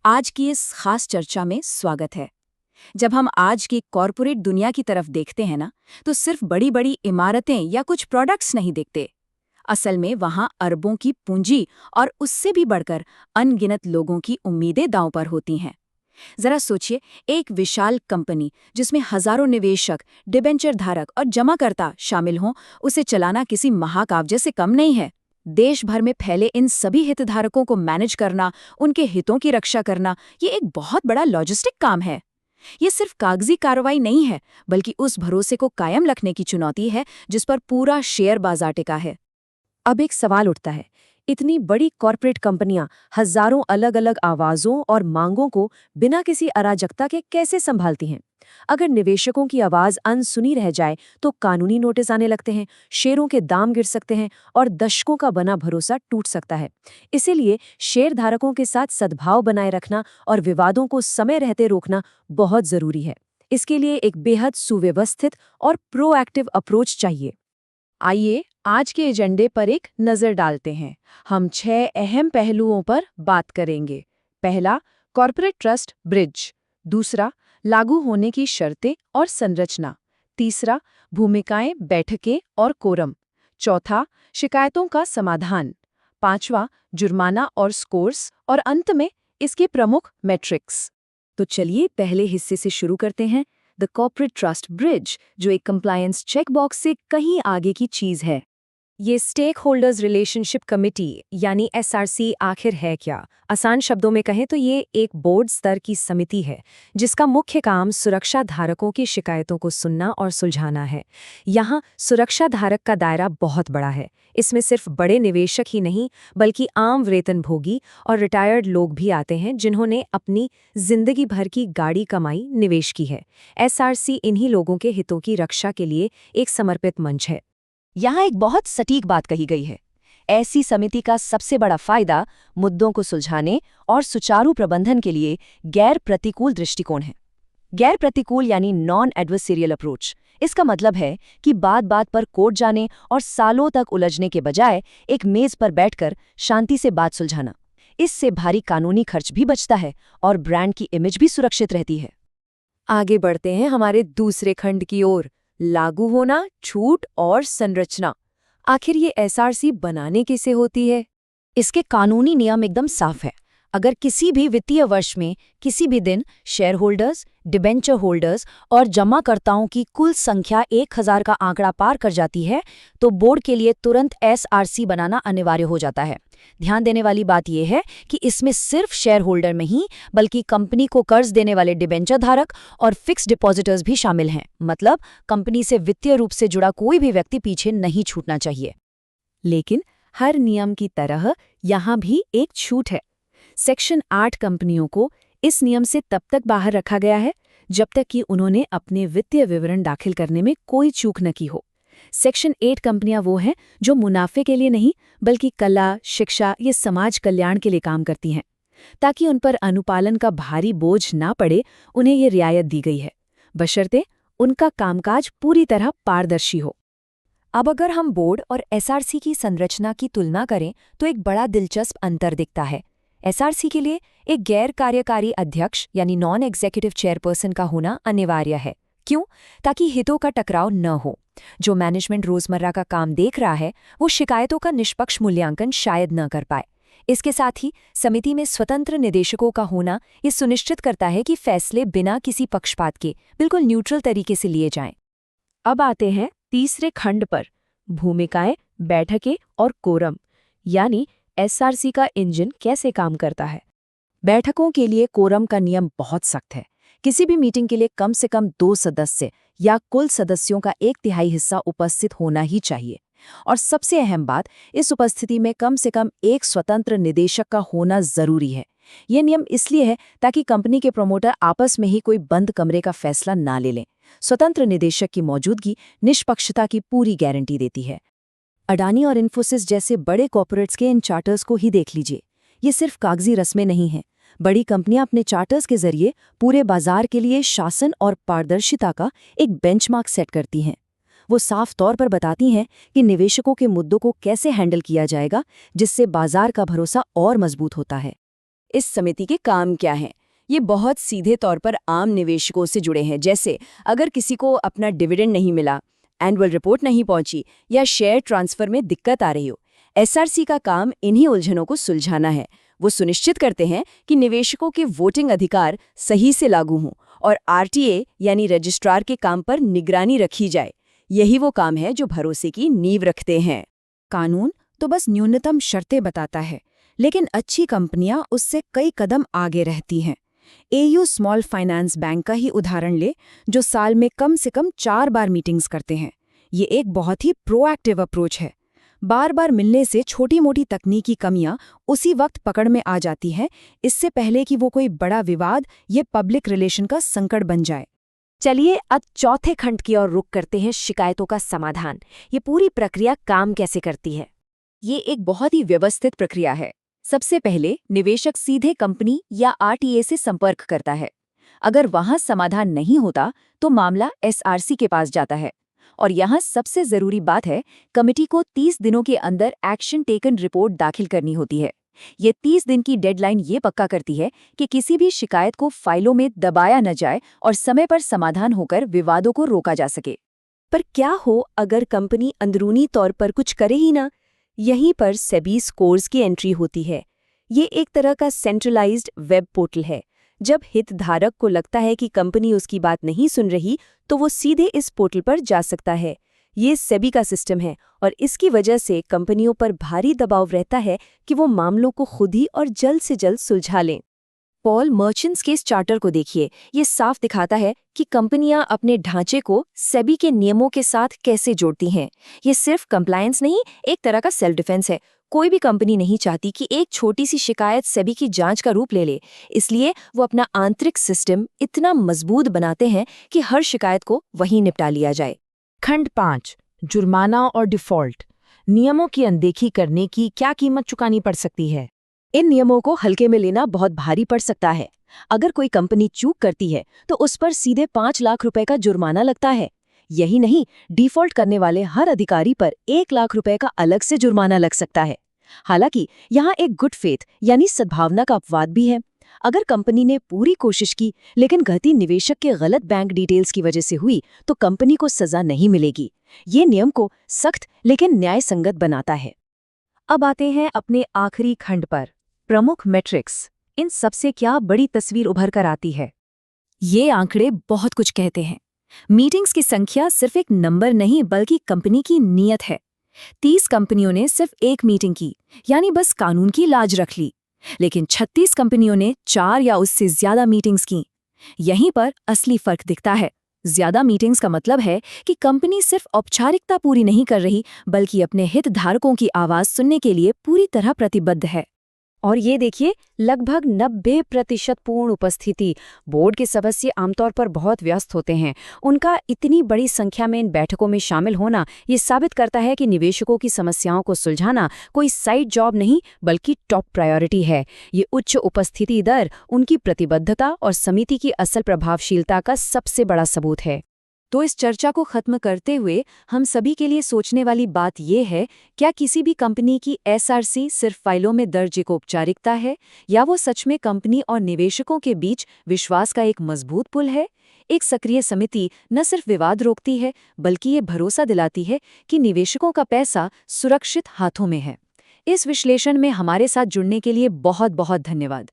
आज की इस खास चर्चा में स्वागत है। जब हम आज की कॉरपोरेट दुनिया की तरफ देखते हैं ना, तो सिर्फ बड़ी बड़ी इमारतें या कुछ प्रोडक्ट्स नहीं दिखते। असल में वहाँ अरबों की पूंजी और उससे भी बढ़कर अनगिनत लोगों की उम्मीदें दांव पर होती हैं। जरा सोचिए, एक विशाल कंपनी जिसमें हजारों निवेशक, डिबेंचर धारक और जमाकर्ता शामिल हों, उसे चलाना किसी महाकाव्य से कम नहीं है। देश भर में फैले इन सभी हितधारकों को मैनेज करना, उनके हितों की रक्षा करना, ये एक बहुत बड़ा लॉजिस्टिक काम है। ये सिर्फ कागजी कार्रवाई नहीं है, बल्कि उस भरोसे को कायम रखने की चुनौती है जिस पर पूरा शेयर बाजार टिका है। अब एक सवाल उठता है, इतनी बड़ी कॉरपोरेट कंपनियां हजारों अलग अलग आवाजों और मांगों को बिना किसी अराजकता के कैसे संभालती हैं? अगर निवेशकों की आवाज अनसुनी रह जाए तो कानूनी नोटिस आने लगते हैं, शेयरों के दाम गिर सकते हैं और दशकों का बना भरोसा टूट सकता है। इसीलिए शेयरधारकों के साथ सद्भाव बनाए रखना और विवादों को समय रहते रोकना बहुत जरूरी है। इसके लिए एक बेहद सुव्यवस्थित और प्रोएक्टिव अप्रोच चाहिए। आइए आज के एजेंडे पर एक नजर डालते हैं। हम 6 अहम पहलुओं पर बात करेंगे। पहला, कॉर्पोरेट ट्रस्ट ब्रिज। दूसरा, लागू होने की शर्तें और संरचना। तीसरा, भूमिकाएं, बैठकें और कोरम। चौथा, शिकायतों का समाधान। पांचवा, जुर्माना और स्कोर्स। और अंत में इसके प्रमुख मैट्रिक्स। तो चलिए पहले हिस्से से शुरू करते हैं, द कॉर्पोरेट ट्रस्ट ब्रिज, जो एक कंप्लायंस चेकबॉक्स से कहीं आगे की चीज है। ये स्टेक होल्डर्स रिलेशनशिप कमिटी यानी एसआरसी आखिर है क्या? आसान शब्दों में कहें तो ये एक बोर्ड स्तर की समिति है जिसका मुख्य काम सुरक्षा धारकों की शिकायतों को सुनना और सुलझाना है। यहाँ सुरक्षा धारक का दायरा बहुत बड़ा है। इसमें सिर्फ बड़े निवेशक ही नहीं, बल्कि आम वेतनभोगी और रिटायर्ड लोग भी आते हैं जिन्होंने अपनी जिंदगी भर की गाड़ी कमाई निवेश की है। एसआरसी इन्हीं लोगों के हितों की रक्षा के लिए एक समर्पित मंच है। यहाँ एक बहुत सटीक बात कही गई है। ऐसी समिति का सबसे बड़ा फायदा मुद्दों को सुलझाने और सुचारू प्रबंधन के लिए गैर प्रतिकूल दृष्टिकोण है। गैर प्रतिकूल यानी नॉन एडवर्सेरियल अप्रोच। इसका मतलब है कि बात बात पर कोर्ट जाने और सालों तक उलझने के बजाय एक मेज पर बैठकर शांति से बात सुलझाना। इससे भारी कानूनी खर्च भी बचता है और ब्रांड की इमेज भी सुरक्षित रहती है। आगे बढ़ते हैं हमारे दूसरे खंड की ओर, लागू होना, छूट और संरचना। आखिर ये एसआरसी बनाने कैसे होती है? इसके कानूनी नियम एकदम साफ है। अगर किसी भी वित्तीय वर्ष में किसी भी दिन शेयर होल्डर्स, डिबेंचर होल्डर्स और जमाकर्ताओं की कुल संख्या 1000 का आंकड़ा पार कर जाती है, तो बोर्ड के लिए तुरंत एसआरसी बनाना अनिवार्य हो जाता है। ध्यान देने वाली बात यह है कि इसमें सिर्फ शेयर होल्डर नहीं, बल्कि कंपनी को कर्ज देने वाले डिबेंचर धारक और फिक्स डिपॉजिटर्स भी शामिल हैं। मतलब कंपनी से वित्तीय रूप से जुड़ा कोई भी व्यक्ति पीछे नहीं छूटना चाहिए। लेकिन हर नियम की तरह यहाँ भी एक छूट है। सेक्शन 8 कंपनियों को इस नियम से तब तक बाहर रखा गया है जब तक कि उन्होंने अपने वित्तीय विवरण दाखिल करने में कोई चूक न की हो। सेक्शन 8 कंपनियां वो हैं जो मुनाफे के लिए नहीं, बल्कि कला, शिक्षा या समाज कल्याण के लिए काम करती हैं। ताकि उन पर अनुपालन का भारी बोझ ना पड़े, उन्हें ये रियायत दी गई है, बशर्ते उनका कामकाज पूरी तरह पारदर्शी हो। अब अगर हम बोर्ड और एसआरसी की संरचना की तुलना करें तो एक बड़ा दिलचस्प अंतर दिखता है। एसआरसी के लिए एक गैर कार्यकारी अध्यक्ष यानी नॉन एग्जीक्यूटिव चेयरपर्सन का होना अनिवार्य है। क्यों? ताकि हितों का टकराव न हो। जो मैनेजमेंट रोजमर्रा का काम देख रहा है, वो शिकायतों का निष्पक्ष मूल्यांकन शायद न कर पाए। इसके साथ ही समिति में स्वतंत्र निदेशकों का होना ये सुनिश्चित करता है कि फैसले बिना किसी पक्षपात के बिल्कुल न्यूट्रल तरीके से लिए जाएं। अब आते हैं तीसरे खंड पर, भूमिकाएं, बैठकें और कोरम, यानी एसआरसी का इंजन कैसे काम करता है। बैठकों के लिए कोरम का नियम बहुत सख्त है। किसी भी मीटिंग के लिए कम से कम 2 सदस्य या कुल सदस्यों का 1/3 हिस्सा उपस्थित होना ही चाहिए। और सबसे अहम बात, इस उपस्थिति में कम से कम एक स्वतंत्र निदेशक का होना जरूरी है। यह नियम इसलिए है ताकि कंपनी के प्रमोटर आपस में ही कोई बंद कमरे का फैसला ना ले लें। स्वतंत्र निदेशक की मौजूदगी निष्पक्षता की पूरी गारंटी देती है। अडानी और इन्फोसिस जैसे बड़े कॉर्पोरेट्स के इन चार्टर्स को ही देख लीजिए। ये सिर्फ कागजी रस्में नहीं हैं। बड़ी कंपनियां अपने चार्टर्स के जरिए पूरे बाजार के लिए शासन और पारदर्शिता का एक बेंचमार्क सेट करती हैं। वो साफ तौर पर बताती हैं कि निवेशकों के मुद्दों को कैसे हैंडल किया जाएगा, जिससे बाजार का भरोसा और मजबूत होता है। इस समिति के काम क्या हैं? ये बहुत सीधे तौर पर आम निवेशकों से जुड़े हैं, जैसे अगर किसी को अपना डिविडेंड नहीं मिला, एनुअल रिपोर्ट नहीं पहुंची या शेयर ट्रांसफर में दिक्कत आ रही हो। एसआरसी का काम इन्हीं उलझनों को सुलझाना है। वो सुनिश्चित करते हैं कि निवेशकों के वोटिंग अधिकार सही से लागू हों और आरटीए यानी रजिस्ट्रार के काम पर निगरानी रखी जाए। यही वो काम है जो भरोसे की नींव रखते हैं। कानून तो बस न्यूनतम शर्तें बताता है, लेकिन अच्छी कंपनियां उससे कई कदम आगे रहती हैं। एयू स्मॉल फाइनेंस बैंक का ही उदाहरण ले, जो साल में कम से कम 4 बार मीटिंग्स करते हैं। ये एक बहुत ही प्रोएक्टिव अप्रोच है। बार बार मिलने से छोटी मोटी तकनीकी कमियां उसी वक्त पकड़ में आ जाती हैं, इससे पहले कि वो कोई बड़ा विवाद या पब्लिक रिलेशन का संकट बन जाए। चलिए अब चौथे खंड की ओर रुख करते हैं, शिकायतों का समाधान। ये पूरी प्रक्रिया काम कैसे करती है? ये एक बहुत ही व्यवस्थित प्रक्रिया है। सबसे पहले निवेशक सीधे कंपनी या आरटीए से संपर्क करता है। अगर वहां समाधान नहीं होता तो मामला एसआरसी के पास जाता है। और यहाँ सबसे जरूरी बात है, कमेटी को 30 दिनों के अंदर एक्शन टेकन रिपोर्ट दाखिल करनी होती है। ये 30 दिन की डेडलाइन ये पक्का करती है कि किसी भी शिकायत को फाइलों में दबाया न जाए और समय पर समाधान होकर विवादों को रोका जा सके। पर क्या हो अगर कंपनी अंदरूनी तौर पर कुछ करे ही ना? यहीं पर सेबी स्कोर्स की एंट्री होती है। ये एक तरह का सेंट्रलाइज्ड वेब पोर्टल है। जब हितधारक को लगता है कि कंपनी उसकी बात नहीं सुन रही, तो वो सीधे इस पोर्टल पर जा सकता है। ये सेबी का सिस्टम है और इसकी वजह से कंपनियों पर भारी दबाव रहता है कि वो मामलों को खुद ही और जल्द से जल्द सुलझा लें। पॉल मर्चेंट्स के इस चार्टर को देखिए। ये साफ दिखाता है कि कंपनियां अपने ढांचे को सेबी के नियमों के साथ कैसे जोड़ती हैं। ये सिर्फ कंप्लायंस नहीं, एक तरह का सेल्फ डिफेंस है। कोई भी कंपनी नहीं चाहती कि एक छोटी सी शिकायत सेबी की जांच का रूप ले ले, इसलिए वो अपना आंतरिक सिस्टम इतना मजबूत बनाते हैं कि हर शिकायत को वहीं निपटा लिया जाए। खंड 5, जुर्माना और डिफॉल्ट। नियमों की अनदेखी करने की क्या कीमत चुकानी पड़ सकती है? इन नियमों को हल्के में लेना बहुत भारी पड़ सकता है। अगर कोई कंपनी चूक करती है तो उस पर सीधे 5 लाख रुपए का जुर्माना लगता है। यही नहीं, डिफॉल्ट करने वाले हर अधिकारी पर 1 लाख रुपए का अलग से जुर्माना लग सकता है। हालांकि यहाँ एक गुड फेथ यानी सद्भावना का अपवाद भी है। अगर कंपनी ने पूरी कोशिश की लेकिन गलती निवेशक के गलत बैंक डिटेल्स की वजह से हुई तो कंपनी को सजा नहीं मिलेगी। ये नियम को सख्त लेकिन न्याय संगत बनाता है। अब आते हैं अपने आखिरी खंड पर, प्रमुख मैट्रिक्स। इन सबसे क्या बड़ी तस्वीर उभर कर आती है? ये आंकड़े बहुत कुछ कहते हैं। मीटिंग्स की संख्या सिर्फ एक नंबर नहीं बल्कि कंपनी की नीयत है। 30 कंपनियों ने सिर्फ एक मीटिंग की, यानी बस कानून की लाज रख ली, लेकिन 36 कंपनियों ने 4 या उससे ज्यादा मीटिंग्स की। यहीं पर असली फर्क दिखता है। ज्यादा मीटिंग्स का मतलब है कि कंपनी सिर्फ औपचारिकता पूरी नहीं कर रही बल्कि अपने हितधारकों की आवाज सुनने के लिए पूरी तरह प्रतिबद्ध है। और ये देखिए, लगभग 90% पूर्ण उपस्थिति। बोर्ड के सदस्य आमतौर पर बहुत व्यस्त होते हैं। उनका इतनी बड़ी संख्या में इन बैठकों में शामिल होना ये साबित करता है कि निवेशकों की समस्याओं को सुलझाना कोई साइड जॉब नहीं बल्कि टॉप प्रायोरिटी है। ये उच्च उपस्थिति दर उनकी प्रतिबद्धता और समिति की असल प्रभावशीलता का सबसे बड़ा सबूत है। तो इस चर्चा को खत्म करते हुए हम सभी के लिए सोचने वाली बात यह है, क्या किसी भी कंपनी की एसआरसी सिर्फ फाइलों में दर्ज एक औपचारिकता है या वो सच में कंपनी और निवेशकों के बीच विश्वास का एक मजबूत पुल है? एक सक्रिय समिति न सिर्फ विवाद रोकती है बल्कि ये भरोसा दिलाती है कि निवेशकों का पैसा सुरक्षित हाथों में है। इस विश्लेषण में हमारे साथ जुड़ने के लिए बहुत बहुत धन्यवाद।